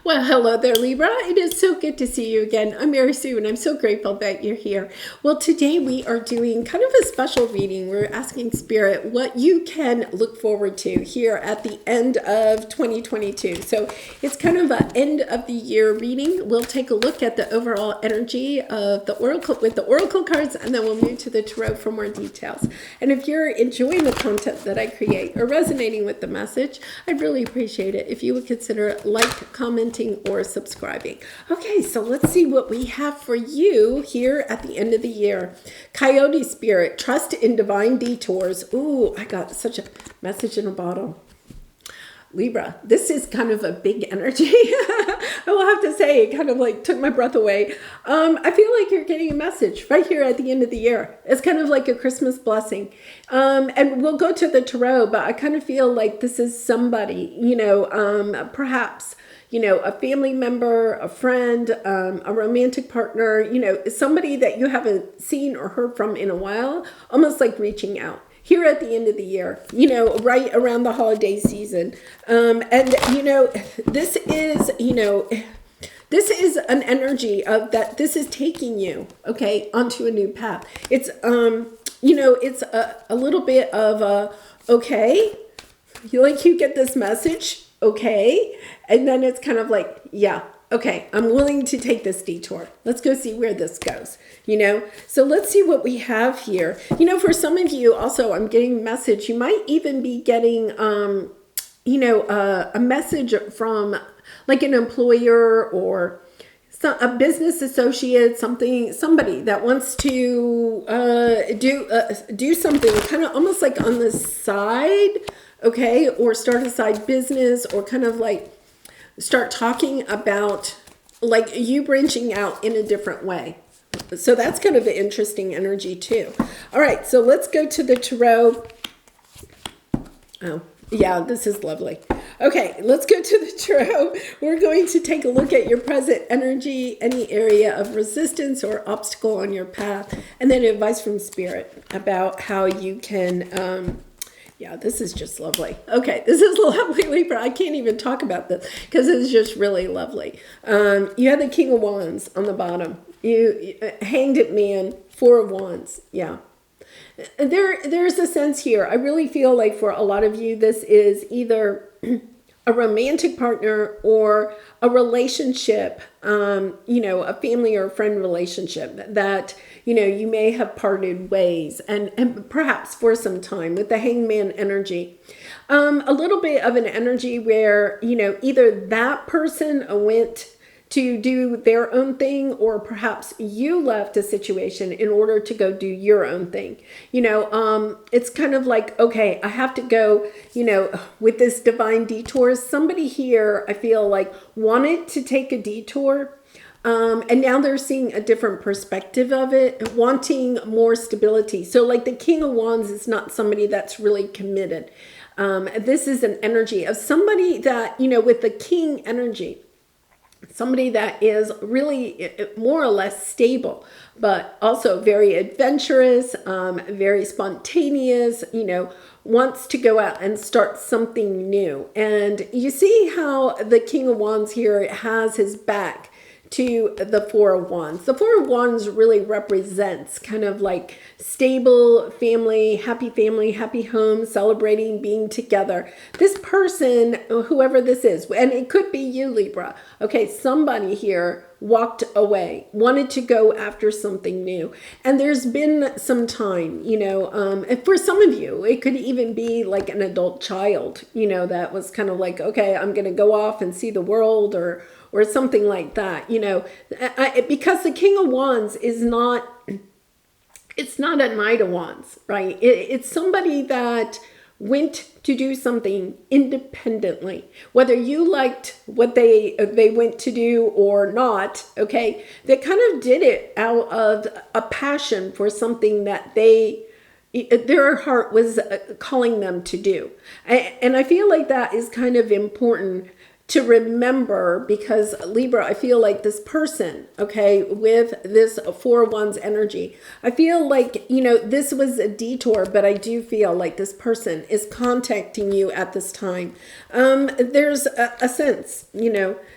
Well, hello there, Libra. It is so good to see you again. I'm Mary Sue, and I'm so grateful that you're here. Well, today we are doing kind of a special reading. We're asking Spirit what you can look forward to here at the end of 2022. So it's kind of an end of the year reading. We'll take a look at the overall energy of the oracle with the oracle cards, and then we'll move to the tarot for more details. And if you're enjoying the content that I create or resonating with the message, I'd really appreciate it if you would consider commenting, or subscribing. Okay, so let's see what we have for you here at the end of the year. Coyote Spirit, trust in divine detours. Ooh, I got such a message in a bottle. Libra, this is kind of a big energy. I will have to say, it kind of like took my breath away. I feel like you're getting a message right here at the end of the year. It's kind of like a Christmas blessing. And we'll go to the tarot, but I kind of feel like this is somebody, perhaps, a family member, a friend, a romantic partner, somebody that you haven't seen or heard from in a while, almost like reaching out. Here at the end of the year, right around the holiday season. This is an energy of that this is taking you, okay, onto a new path. It's, it's a little bit of a, okay, you get this message, okay, and then it's kind of like, yeah, okay, I'm willing to take this detour. Let's go see where this goes, So let's see what we have here. For some of you also, I'm getting a message. You might even be getting, a message from like an employer or a business associate, somebody that wants to do something kind of almost like on the side, okay, or start a side business, or kind of like start talking about like you branching out in a different way. So that's kind of an interesting energy too. All right, so let's go to the tarot. Oh, yeah, this is lovely. Okay, let's go to the tarot. We're going to take a look at your present energy, any area of resistance or obstacle on your path, and then advice from Spirit about how you can yeah, this is just lovely. Okay, this is lovely, Libra. I can't even talk about this because it's just really lovely. You have the King of Wands on the bottom. You Hanged Man, Four of Wands. Yeah. There's a sense here. I really feel like for a lot of you, this is either a romantic partner or a relationship, a family or a friend relationship that, you may have parted ways and perhaps for some time with the Hangman energy. A little bit of an energy where, either that person went to do their own thing, or perhaps you left a situation in order to go do your own thing. It's kind of like, okay, I have to go, with this divine detour. Somebody here, I feel like, wanted to take a detour, and now they're seeing a different perspective of it, wanting more stability. So like the King of Wands is not somebody that's really committed. This is an energy of somebody that, with the King energy, somebody that is really more or less stable, but also very adventurous, very spontaneous, wants to go out and start something new. And you see how the King of Wands here has his back to the Four of Wands. The Four of Wands really represents kind of like stable family, happy home, celebrating being together. This person, whoever this is, and it could be you, Libra. Okay, somebody here walked away, wanted to go after something new. And there's been some time, and for some of you, it could even be like an adult child, that was kind of like, okay, I'm going to go off and see the world, or something like that, because the King of Wands is not, it's not a Knight of Wands, right? It's somebody that went to do something independently, whether you liked what they went to do or not, okay? They kind of did it out of a passion for something that their heart was calling them to do. And I feel like that is kind of important to remember, because Libra, I feel like this person, okay, with this 4-1's energy, I feel like, this was a detour, but I do feel like this person is contacting you at this time. There's a sense,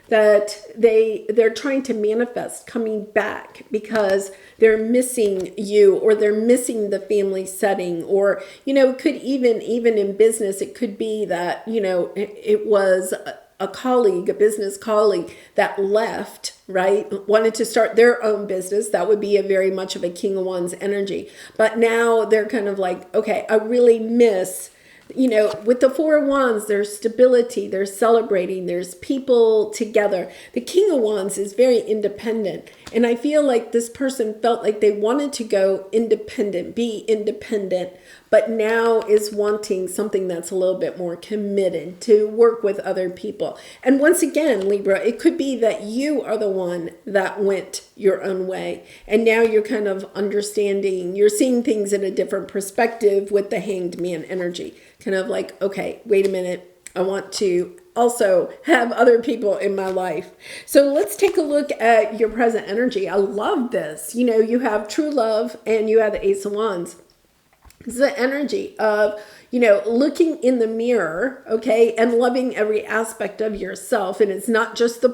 that they're trying to manifest coming back because they're missing you, or they're missing the family setting, or, it could even in business, it could be that, it was a colleague, a business colleague that left, right? Wanted to start their own business. That would be a very much of a King of Wands energy. But now they're kind of like, okay, I really miss, with the 4 of Wands, there's stability, there's celebrating, there's people together. The King of Wands is very independent. And I feel like this person felt like they wanted to go independent, be independent, but now is wanting something that's a little bit more committed to work with other people. And once again, Libra, it could be that you are the one that went your own way. And now you're kind of understanding, you're seeing things in a different perspective with the Hanged Man energy. Kind of like, okay, wait a minute, I want to also have other people in my life. So let's take a look at your present energy. I love this. You have true love and you have the Ace of Wands. It's the energy of, looking in the mirror, okay, and loving every aspect of yourself. And it's not just the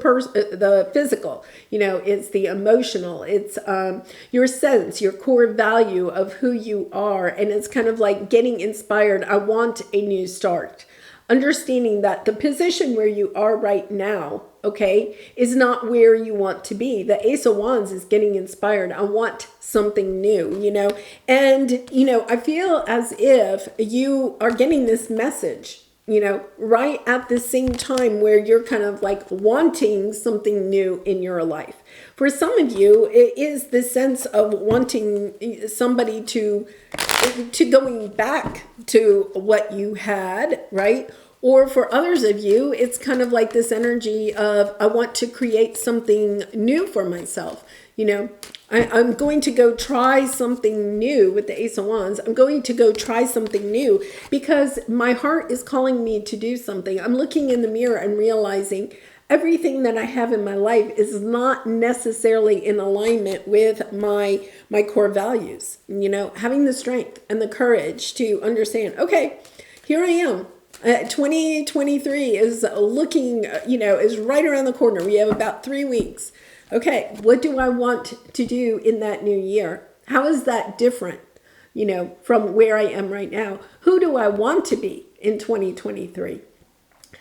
physical, it's the emotional, it's your sense, your core value of who you are. And it's kind of like getting inspired. I want a new start. Understanding that the position where you are right now, okay, is not where you want to be. The Ace of Wands is getting inspired. I want something new, and, I feel as if you are getting this message, right at the same time where you're kind of like wanting something new in your life. For some of you, it is the sense of wanting somebody to going back to what you had, right? Or for others of you, it's kind of like this energy of, I want to create something new for myself. I'm going to go try something new with the Ace of Wands. I'm going to go try something new because my heart is calling me to do something. I'm looking in the mirror and realizing everything that I have in my life is not necessarily in alignment with my core values. Having the strength and the courage to understand, okay, here I am. 2023 is looking, is right around the corner. We have about 3 weeks. Okay, what do I want to do in that new year? How is that different, from where I am right now? Who do I want to be in 2023?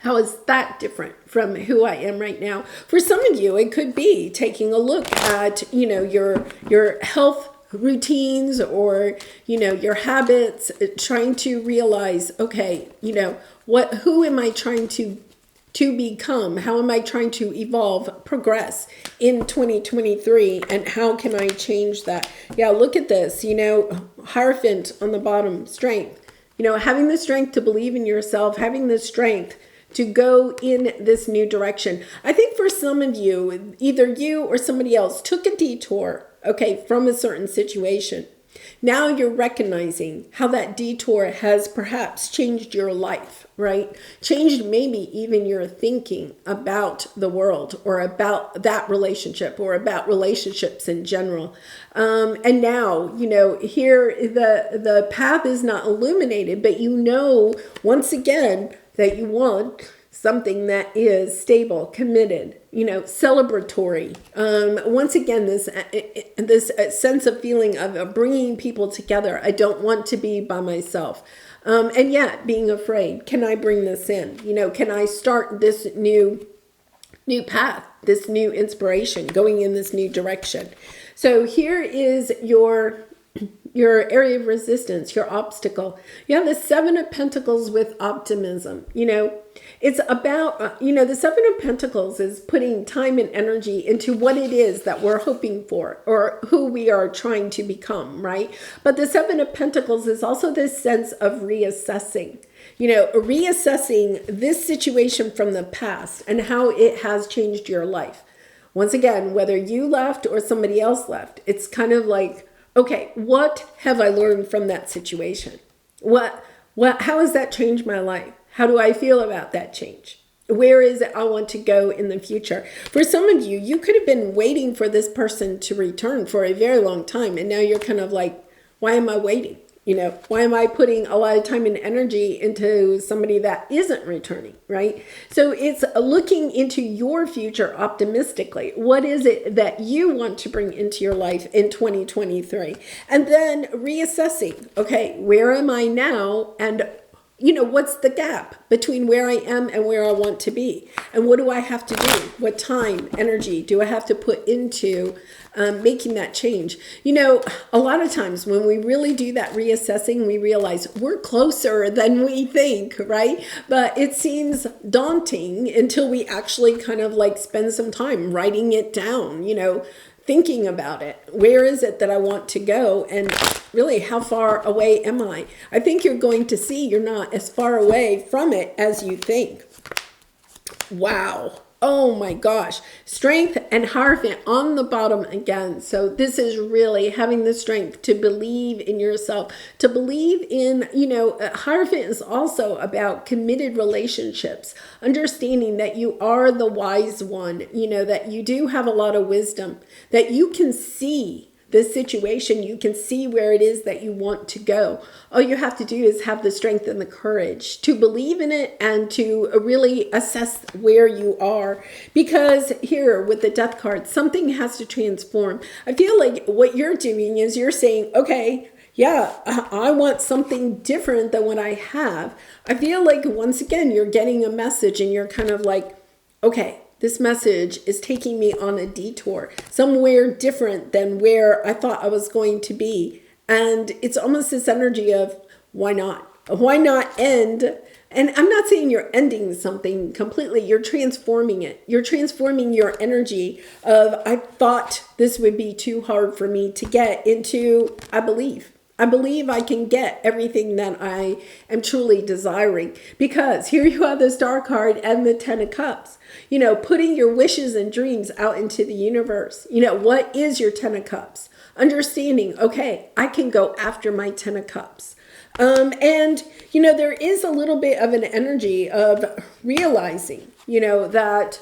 How is that different from who I am right now? For some of you, it could be taking a look at, your health routines or, your habits, trying to realize, okay, who am I trying to become? How am I trying to evolve, progress in 2023? And how can I change that? Yeah, look at this, Hierophant on the bottom, strength, having the strength to believe in yourself, having the strength to go in this new direction. I think for some of you, either you or somebody else took a detour, okay, from a certain situation. Now you're recognizing how that detour has perhaps changed your life, right? Changed maybe even your thinking about the world or about that relationship or about relationships in general. And now, here the path is not illuminated, but once again that you want something that is stable, committed, celebratory. Once again, this sense of feeling of bringing people together. I don't want to be by myself. And yet being afraid, can I bring this in? Can I start this new path, this new inspiration, going in this new direction? So here is your area of resistance, your obstacle. You have the 7 of Pentacles with optimism. It's about, the 7 of Pentacles is putting time and energy into what it is that we're hoping for or who we are trying to become, right? But the 7 of Pentacles is also this sense of reassessing. Reassessing this situation from the past and how it has changed your life. Once again, whether you left or somebody else left, it's kind of like, okay, what have I learned from that situation? How has that changed my life? How do I feel about that change? Where is it I want to go in the future? For some of you, you could have been waiting for this person to return for a very long time. And now you're kind of like, why am I waiting? Why am I putting a lot of time and energy into somebody that isn't returning, right? So it's looking into your future optimistically. What is it that you want to bring into your life in 2023? And then reassessing, okay, where am I now? And what's the gap between where I am and where I want to be? And what do I have to do? What time, energy do I have to put into making that change? A lot of times when we really do that reassessing, we realize we're closer than we think, right? But it seems daunting until we actually kind of like spend some time writing it down, thinking about it. Where is it that I want to go? And really, how far away am I? I think you're going to see you're not as far away from it as you think. Wow. Oh my gosh. Strength and Hierophant on the bottom again. So this is really having the strength to believe in yourself, to believe in, Hierophant is also about committed relationships, understanding that you are the wise one, that you do have a lot of wisdom, that you can see the situation, you can see where it is that you want to go. All you have to do is have the strength and the courage to believe in it and to really assess where you are. Because here with the Death card, something has to transform. I feel like what you're doing is you're saying, okay, yeah, I want something different than what I have. I feel like once again, you're getting a message and you're kind of like, okay, this message is taking me on a detour, somewhere different than where I thought I was going to be. And it's almost this energy of, why not? Why not end? And I'm not saying you're ending something completely. You're transforming it. You're transforming your energy of, I thought this would be too hard for me to get, into, I believe. I believe I can get everything that I am truly desiring. Because here you have the Star card and the Ten of Cups. Putting your wishes and dreams out into the universe. What is your Ten of Cups? Understanding, okay, I can go after my Ten of Cups. And there is a little bit of an energy of realizing, that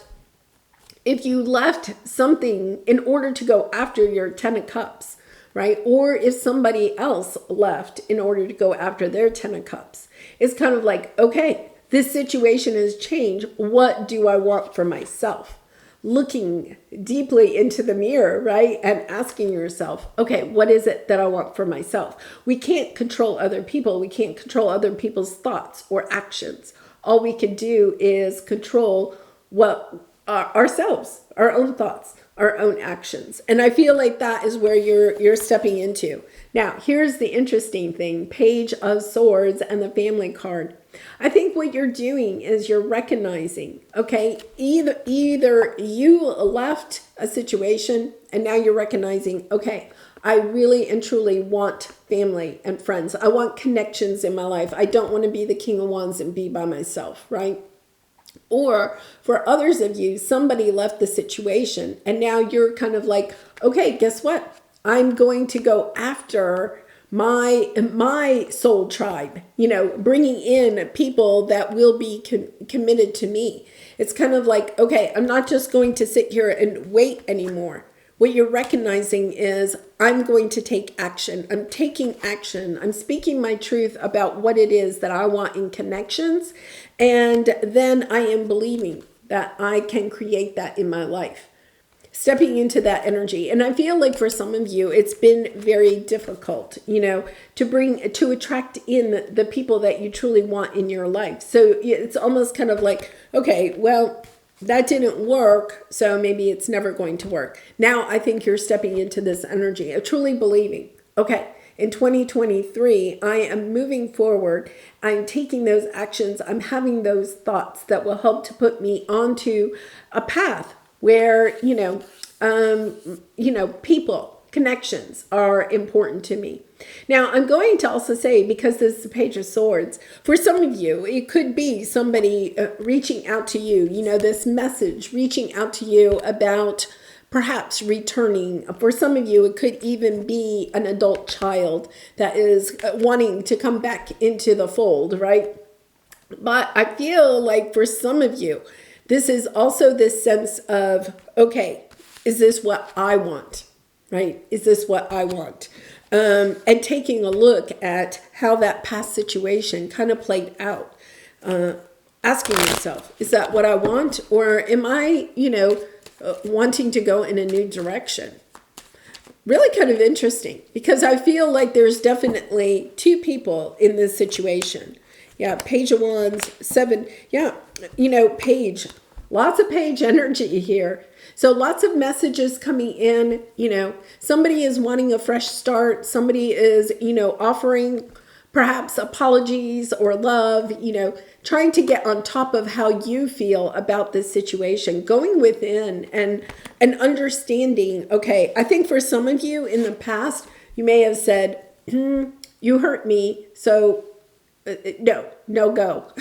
if you left something in order to go after your Ten of Cups, right? Or if somebody else left in order to go after their Ten of Cups, it's kind of like, okay, this situation has changed. What do I want for myself? Looking deeply into the mirror, right? And asking yourself, okay, what is it that I want for myself? We can't control other people. We can't control other people's thoughts or actions. All we can do is control ourselves, our own thoughts, our own actions. And I feel like that is where you're stepping into. Now, here's the interesting thing, Page of Swords and the Family card. I think what you're doing is you're recognizing, okay, either you left a situation and now you're recognizing, okay, I really and truly want family and friends. I want connections in my life. I don't want to be the King of Wands and be by myself, right? Or for others of you, somebody left the situation and now you're kind of like, okay, guess what? I'm going to go after my soul tribe, bringing in people that will be committed to me. It's kind of like, okay, I'm not just going to sit here and wait anymore. What you're recognizing is I'm going to take action. I'm taking action. I'm speaking my truth about what it is that I want in connections. And then I am believing that I can create that in my life. Stepping into that energy. And I feel like for some of you, it's been very difficult, to attract in the people that you truly want in your life. So it's almost kind of like, okay, well, that didn't work, so maybe it's never going to work. Now I think you're stepping into this energy of truly believing, okay, in 2023, I am moving forward. I'm taking those actions. I'm having those thoughts that will help to put me onto a path where, people, connections are important to me. Now, I'm going to also say, because this is the Page of Swords, for some of you, it could be somebody reaching out to you, this message reaching out to you about perhaps returning. For some of you, it could even be an adult child that is wanting to come back into the fold, right? But I feel like for some of you, this is also this sense of, okay, is this what I want? Right? Is this what I want? And taking a look at how that past situation kind of played out. Asking yourself, is that what I want? Or am I, wanting to go in a new direction? Really kind of interesting, because I feel like there's definitely two people in this situation. Yeah, Page of Wands, 7. Yeah, Page. Lots of Page energy here. So lots of messages coming in. Somebody is wanting a fresh start. Somebody is, offering perhaps apologies or love, trying to get on top of how you feel about this situation, going within and understanding, okay, I think for some of you in the past, you may have said, you hurt me, so no go,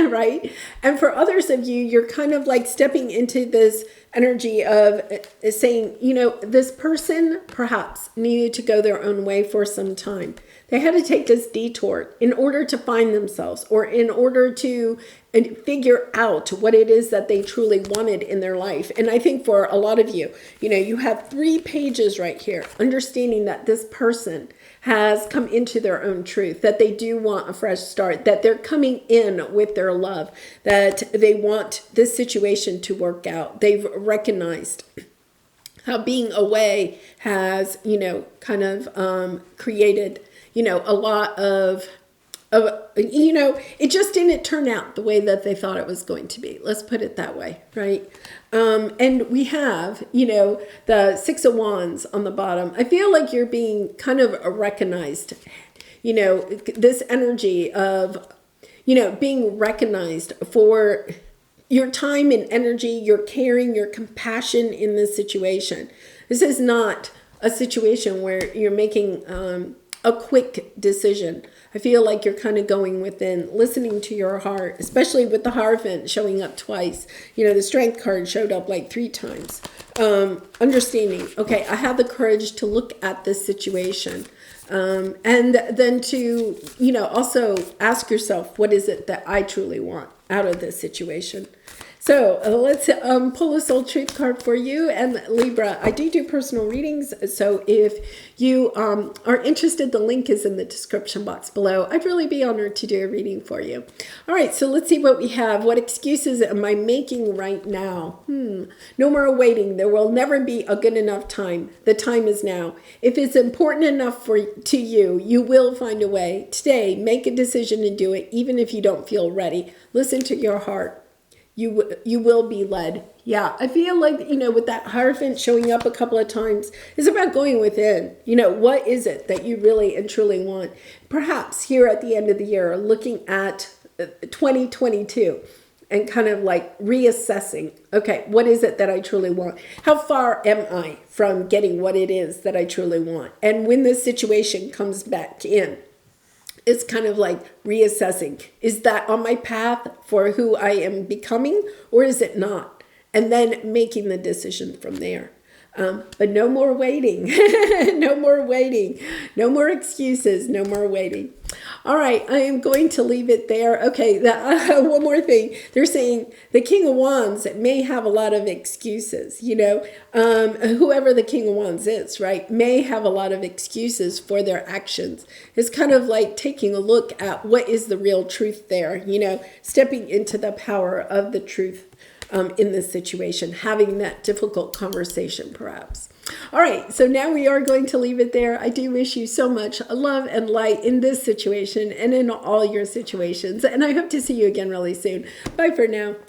right? And for others of you, you're kind of like stepping into this energy of saying, this person perhaps needed to go their own way for some time. They had to take this detour in order to find themselves, or in order to figure out what it is that they truly wanted in their life. And I think for a lot of you, you have 3 pages right here, understanding that this person has come into their own truth, that they do want a fresh start, that they're coming in with their love, that they want this situation to work out. They've recognized how being away has, kind of created, a lot of, it just didn't turn out the way that they thought it was going to be. Let's put it that way, right? And we have, the 6 of Wands on the bottom. I feel like you're being kind of recognized, this energy of, being recognized for your time and energy, your caring, your compassion in this situation. This is not a situation where you're making a quick decision. I feel like you're kind of going within, listening to your heart, especially with the Hierophant showing up twice. The Strength card showed up like 3 times. Understanding, okay, I have the courage to look at this situation. And then to, also ask yourself, what is it that I truly want out of this situation? So let's pull a soul truth card for you. And Libra, I do personal readings. So if you are interested, the link is in the description box below. I'd really be honored to do a reading for you. All right, so let's see what we have. What excuses am I making right now? No more waiting. There will never be a good enough time. The time is now. If it's important enough to you, you will find a way. Today, make a decision and do it, even if you don't feel ready. Listen to your heart. You will be led. Yeah, I feel like, with that Hierophant showing up a couple of times, it's about going within. What is it that you really and truly want? Perhaps here at the end of the year, looking at 2022 and kind of like reassessing, okay, what is it that I truly want? How far am I from getting what it is that I truly want? And when this situation comes back in, it's kind of like reassessing. Is that on my path for who I am becoming, or is it not? And then making the decision from there. But no more waiting. No more waiting. No more excuses. No more waiting. All right, I am going to leave it there. Okay, one more thing. They're saying the King of Wands may have a lot of excuses, whoever the King of Wands is, right, may have a lot of excuses for their actions. It's kind of like taking a look at what is the real truth there, stepping into the power of the truth in this situation, having that difficult conversation perhaps. All right, so now we are going to leave it there. I do wish you so much love and light in this situation and in all your situations. And I hope to see you again really soon. Bye for now.